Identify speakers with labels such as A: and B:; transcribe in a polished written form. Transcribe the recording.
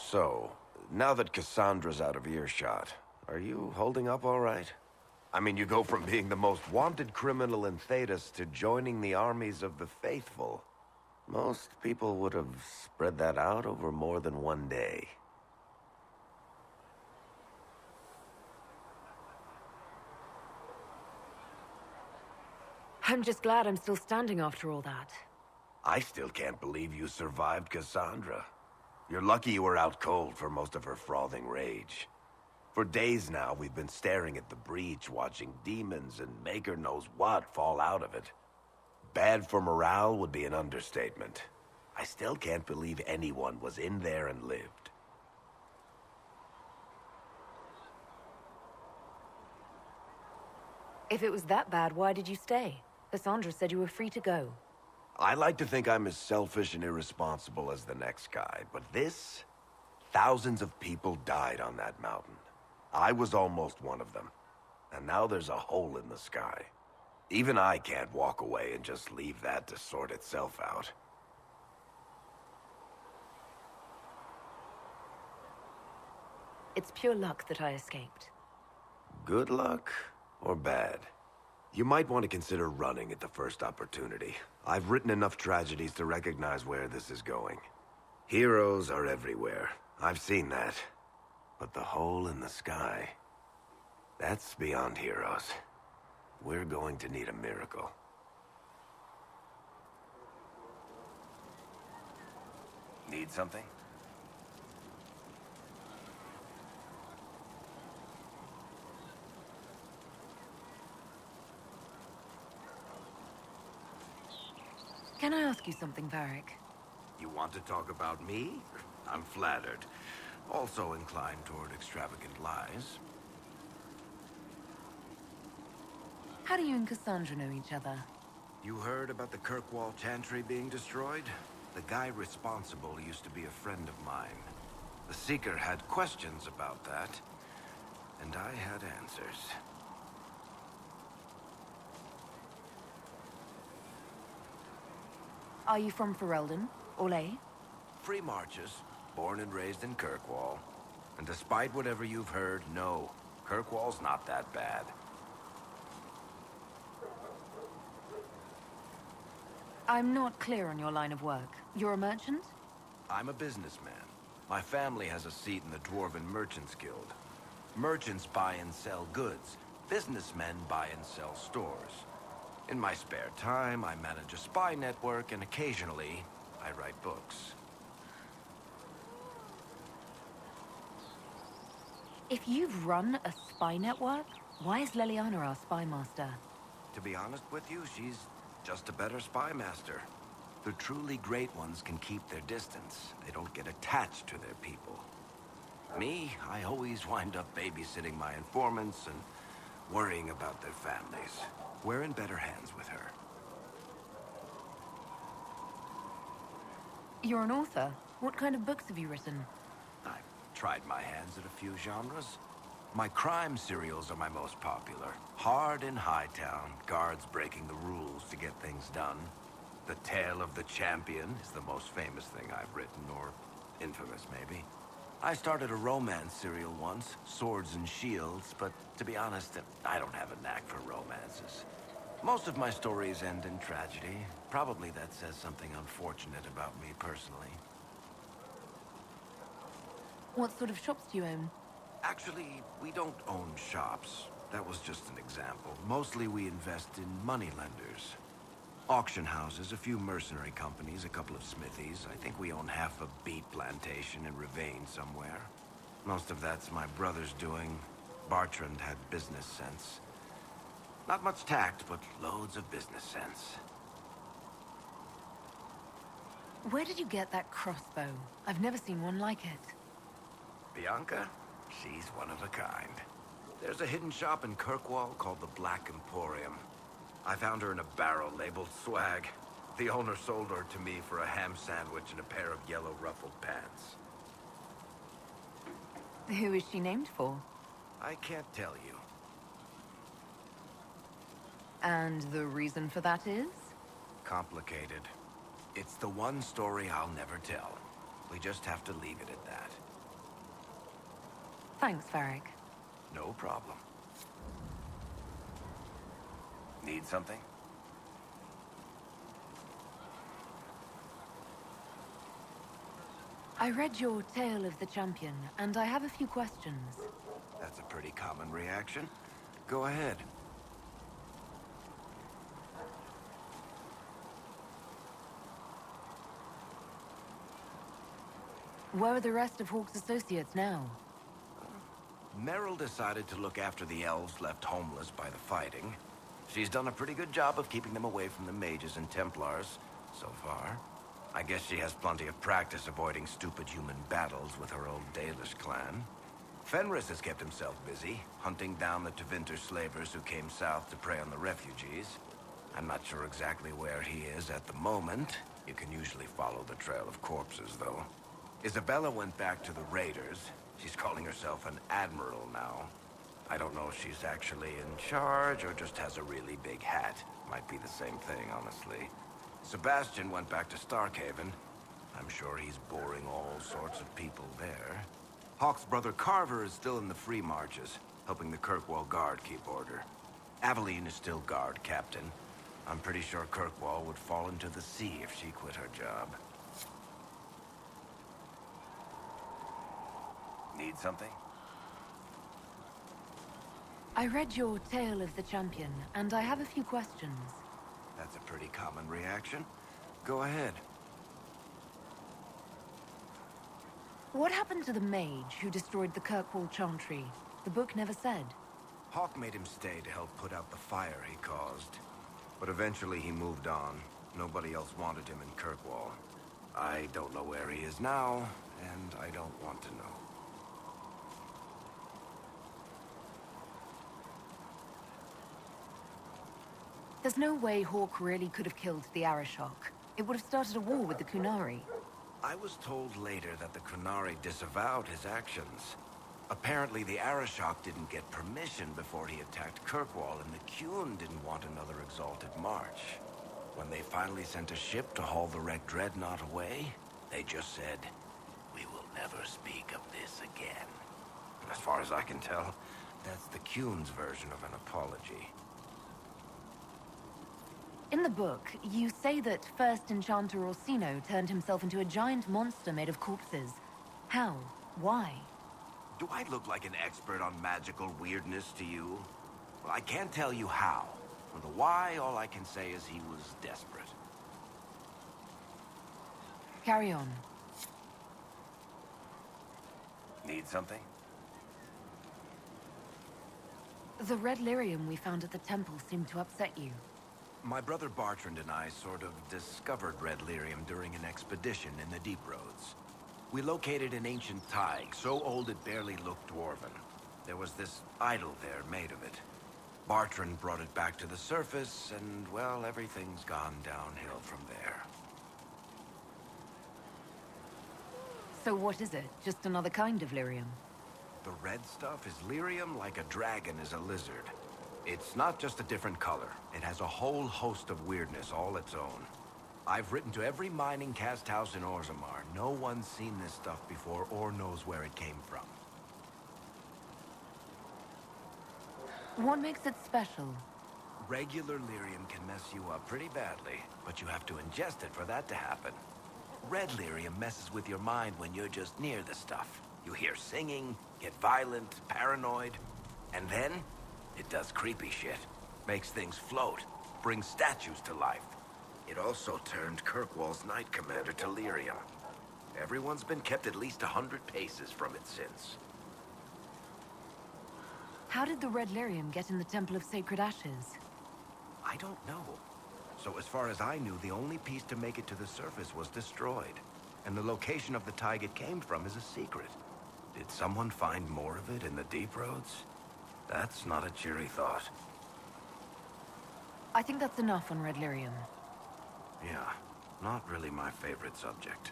A: So, now that Cassandra's out of earshot, are you holding up all right? I mean, you go from being the most wanted criminal in Thedas to joining the armies of the faithful. Most people would have spread that out over more than one day.
B: I'm just glad I'm still standing after all that.
A: I still can't believe you survived Cassandra. You're lucky you were out cold for most of her frothing rage. For days now, we've been staring at the breach, watching demons and maker knows what fall out of it. Bad for morale would be an understatement. I still can't believe anyone was in there and lived.
B: If it was that bad, why did you stay? Cassandra said you were free to go.
A: I like to think I'm as selfish and irresponsible as the next guy, but this? Thousands of people died on that mountain. I was almost one of them. And now there's a hole in the sky. Even I can't walk away and just leave that to sort itself out.
B: It's pure luck that I escaped.
A: Good luck or bad? You might want to consider running at the first opportunity. I've written enough tragedies to recognize where this is going. Heroes are everywhere. I've seen that. But the hole in the sky... that's beyond heroes. We're going to need a miracle. Need something?
B: Can I ask you something, Varric?
A: You want to talk about me? I'm flattered. Also inclined toward extravagant lies.
B: How do you and Cassandra know each other?
A: You heard about the Kirkwall Chantry being destroyed? The guy responsible used to be a friend of mine. The Seeker had questions about that, and I had answers.
B: Are you from Ferelden? Orlais?
A: Free marches, born and raised in Kirkwall. And despite whatever you've heard, no, Kirkwall's not that bad.
B: I'm not clear on your line of work. You're a merchant?
A: I'm a businessman. My family has a seat in the Dwarven Merchants Guild. Merchants buy and sell goods. Businessmen buy and sell stores. In my spare time, I manage a spy network, and occasionally, I write books.
B: If you've run a spy network, why is Leliana our spy master?
A: To be honest with you, she's just a better spy master. The truly great ones can keep their distance. They don't get attached to their people. Me, I always wind up babysitting my informants and worrying about their families. We're in better hands with her.
B: You're an author. What kind of books have you written?
A: I've tried my hands at a few genres. My crime serials are my most popular. Hard in Hightown, guards breaking the rules to get things done. The Tale of the Champion is the most famous thing I've written, or infamous maybe. I started a romance serial once, Swords and Shields, but to be honest, I don't have a knack for romances. Most of my stories end in tragedy. Probably that says something unfortunate about me personally.
B: What sort of shops do you own?
A: Actually, we don't own shops. That was just an example. Mostly we invest in moneylenders. Auction houses, a few mercenary companies, a couple of smithies. I think we own half a beet plantation in Ravane somewhere. Most of that's my brother's doing. Bartrand had business sense. Not much tact, but loads of business sense.
B: Where did you get that crossbow? I've never seen one like it.
A: Bianca? She's one of a kind. There's a hidden shop in Kirkwall called the Black Emporium. I found her in a barrel labeled swag. The owner sold her to me for a ham sandwich and a pair of yellow ruffled pants.
B: Who is she named for?
A: I can't tell you.
B: And the reason for that is?
A: Complicated. It's the one story I'll never tell. We just have to leave it at that.
B: Thanks, Varric.
A: No problem. Need something?
B: I read your Tale of the Champion, and I have a few questions.
A: That's a pretty common reaction. Go ahead.
B: Where are the rest of Hawke's associates now?
A: Merrill decided to look after the elves left homeless by the fighting. She's done a pretty good job of keeping them away from the mages and Templars, so far. I guess she has plenty of practice avoiding stupid human battles with her old Dalish clan. Fenris has kept himself busy, hunting down the Tevinter slavers who came south to prey on the refugees. I'm not sure exactly where he is at the moment. You can usually follow the trail of corpses, though. Isabella went back to the raiders. She's calling herself an admiral now. I don't know if she's actually in charge or just has a really big hat. Might be the same thing, honestly. Sebastian went back to Starkhaven. I'm sure he's boring all sorts of people there. Hawke's brother Carver is still in the free marches, helping the Kirkwall Guard keep order. Aveline is still guard captain. I'm pretty sure Kirkwall would fall into the sea if she quit her job. Need something?
B: I read your Tale of the Champion, and I have a few questions.
A: That's a pretty common reaction. Go ahead.
B: What happened to the mage who destroyed the Kirkwall Chantry? The book never said.
A: Hawke made him stay to help put out the fire he caused. But eventually he moved on. Nobody else wanted him in Kirkwall. I don't know where he is now, and I don't want to know.
B: There's no way Hawke really could have killed the Arishok. It would have started a war with the Kunari.
A: I was told later that the Kunari disavowed his actions. Apparently the Arishok didn't get permission before he attacked Kirkwall, and the Qun didn't want another exalted march. When they finally sent a ship to haul the wrecked dreadnought away, they just said, "We will never speak of this again." As far as I can tell, that's the Qun's version of an apology.
B: In the book, you say that first Enchanter Orsino turned himself into a giant monster made of corpses. How? Why?
A: Do I look like an expert on magical weirdness to you? Well, I can't tell you how. For the why, all I can say is he was desperate.
B: Carry on.
A: Need something?
B: The red lyrium we found at the temple seemed to upset you.
A: My brother Bartrand and I sort of discovered red lyrium during an expedition in the Deep Roads. We located an ancient thaig, so old it barely looked dwarven. There was this idol there made of it. Bartrand brought it back to the surface, and, well, everything's gone downhill from there.
B: So what is it? Just another kind of lyrium?
A: The red stuff is lyrium like a dragon is a lizard. It's not just a different color. It has a whole host of weirdness all its own. I've written to every mining cast house in Orzammar. No one's seen this stuff before or knows where it came from.
B: What makes it special?
A: Regular lyrium can mess you up pretty badly, but you have to ingest it for that to happen. Red lyrium messes with your mind when you're just near the stuff. You hear singing, get violent, paranoid, and then it does creepy shit. Makes things float, brings statues to life. It also turned Kirkwall's Knight Commander to lyrium. Everyone's been kept at least 100 paces from it since.
B: How did the red lyrium get in the Temple of Sacred Ashes?
A: I don't know. So as far as I knew, the only piece to make it to the surface was destroyed. And the location of the thaig it came from is a secret. Did someone find more of it in the Deep Roads? That's not a cheery thought.
B: I think that's enough on red lyrium.
A: Yeah, not really my favorite subject.